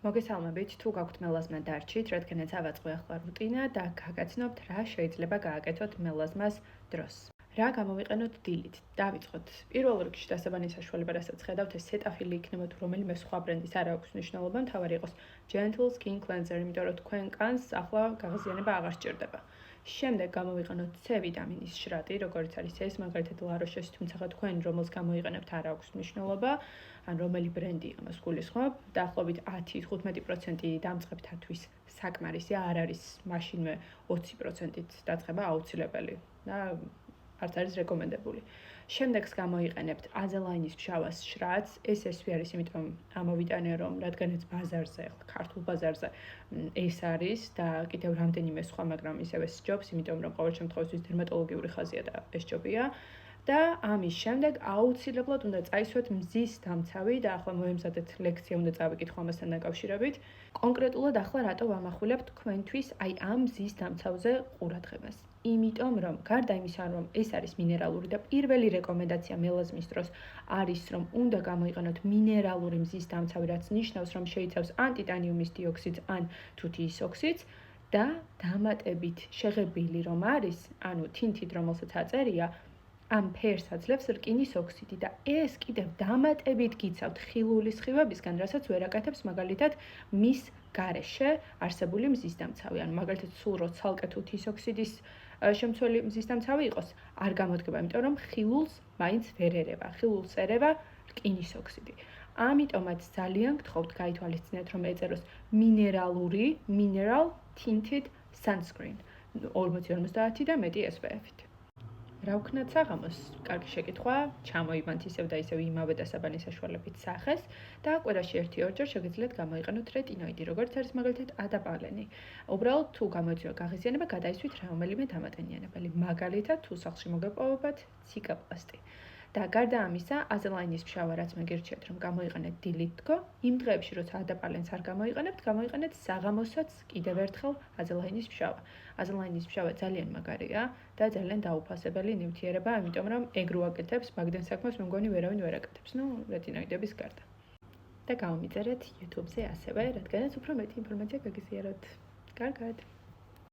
მოგესალმებით, თუ გაქვთ მელაზმა დარჩით, რადგანაც ავაწყო ახლა რუტინა და გაგაცნობთ რა შეიძლება გააკეთოთ მელაზმას დროს. რა გამოვიყენოთ დილით? დავიწყოთ. პირველ რიგში დასაბანის საშუალება, რასაც ხედავთ, ეს სეტაფილი იქნება თუ რომელიმე სხვა ბრენდის არ აქვს მნიშვნელობა, მთავარი იყოს Gentle Skin Cleanser, იმიტომ რომ თქვენ კანს ახლა გაღიზიანება აღარ სჭირდება. შემდეგ გამოვიყენოთ C ვიტამინის შრატი, როგორც არის ეს, მაგალითად La Roche-ის, თუმცა თქვენ რომელს გამოიყენებთ არ აქვს მნიშვნელობა, ან რომელი ბრენდი ამას გულისხმობ, დაახლოებით 10-15% დამწყებთათვის საკმარისი არ არის მაშინვე 20%-ით დაწყება აუცილებელი და არც არის რეკომენდებული. შემდეგს გამოიყენებთ Azelaine's ფშავას შრატს, ეს არის, იმიტომ ამოვიტანე რომ რადგანაც ბაზარზე, ქართულ ბაზარზე ეს არის და კიდევ რამდენიმე სხვა, მაგრამ ისევე სჯობს, იმიტომ რომ ყოველ შემთხვევაში დერმატოლოგიური ხაზია და ეს ჯობია. და ამის შემდეგ აუცილებლად უნდა წაისვეთ მზის დამცავი და ახლა მოემზადეთ ლექცია უნდა წავიკითხო ამასთან დაკავშირებით. კონკრეტულად ახლა რატო ვამახვილებ თქვენთვის აი ამ მზის დამცავზე ყურადღებას? იმიტომ რომ გარდა იმისა რომ ეს არის მინერალური და პირველი რეკომენდაცია მელაზმის დროს არის რომ უნდა გამოიყენოთ მინერალური მზის დამცავი, რაც ნიშნავს რომ შეიცავს ან ტიტანიუმის დიოქსიდს, ან თუთიის ოქსიდს და დამატებით შეღებილი რომ არის, ანუ თინთით რომელსაც აწერია ამ ფერს აძლევს რკინის ოქსიდი და ეს კიდევ დამატებით გიცავთ ხილული სხივებისგან, რასაც ვერ აკეთებს მაგალითად მის გარეშე არსებული მზის დამცავი. ანუ მაგალითად სულ რო ცალკე თუთიის ოქსიდის შემცველი მზის დამცავი იყოს, არ გამოდგება, იმიტომ რომ ხილულს მაინც ვერ ერევა. ხილულს ერევა რკინის ოქსიდი. ამიტომაც ძალიან გთხოვთ გაითვალისწინეთ რომ ეწეროს მინერალური, mineral tinted sunscreen 40-50 და მეტი SPF-ით. რა ვქნათ საღამოს? კარგი შეკითხვა, ჩამოიბანთ ისევ და ისევ იმავე დასაბანის საშუალებით სახეს და კვირაში 1-2 შეგიძლიათ გამოიყენოთ რეტინოიდი, როგორც არის მაგალითად ადაპალენი. უბრალოდ თუ გამოიწვია გაღიზიანება, გადაისვით რომელიმე დამატენიანებელი, მაგალითად თუ სახლში მოგეპოვებათ ციკაპლასტი. და გარდა ამისა, Azelaine's ფშავა, რაც მეგირჩიათ რომ გამოიყენეთ დილით თქო, იმ დღეებში როცა ადაპალენს არ გამოიყენებთ, გამოიყენეთ საღამოსაც კიდევ ერთხელ Azelaine's ფშავა. Azelaine's ფშავა ძალიან მაგარია და ძალიან დაუფასებელი ნივთიერება, იმიტომ რომ ეგ რო აკეთებს, მაგდენ საქმეს მე მგონი ვერავინ ვერ აკეთებს, რეტინოიდების გარდა. და გამომიწერეთ YouTube-ზე ასევე, რადგანაც უფრო მეტი ინფორმაცია გაგიზიაროთ. კარგად.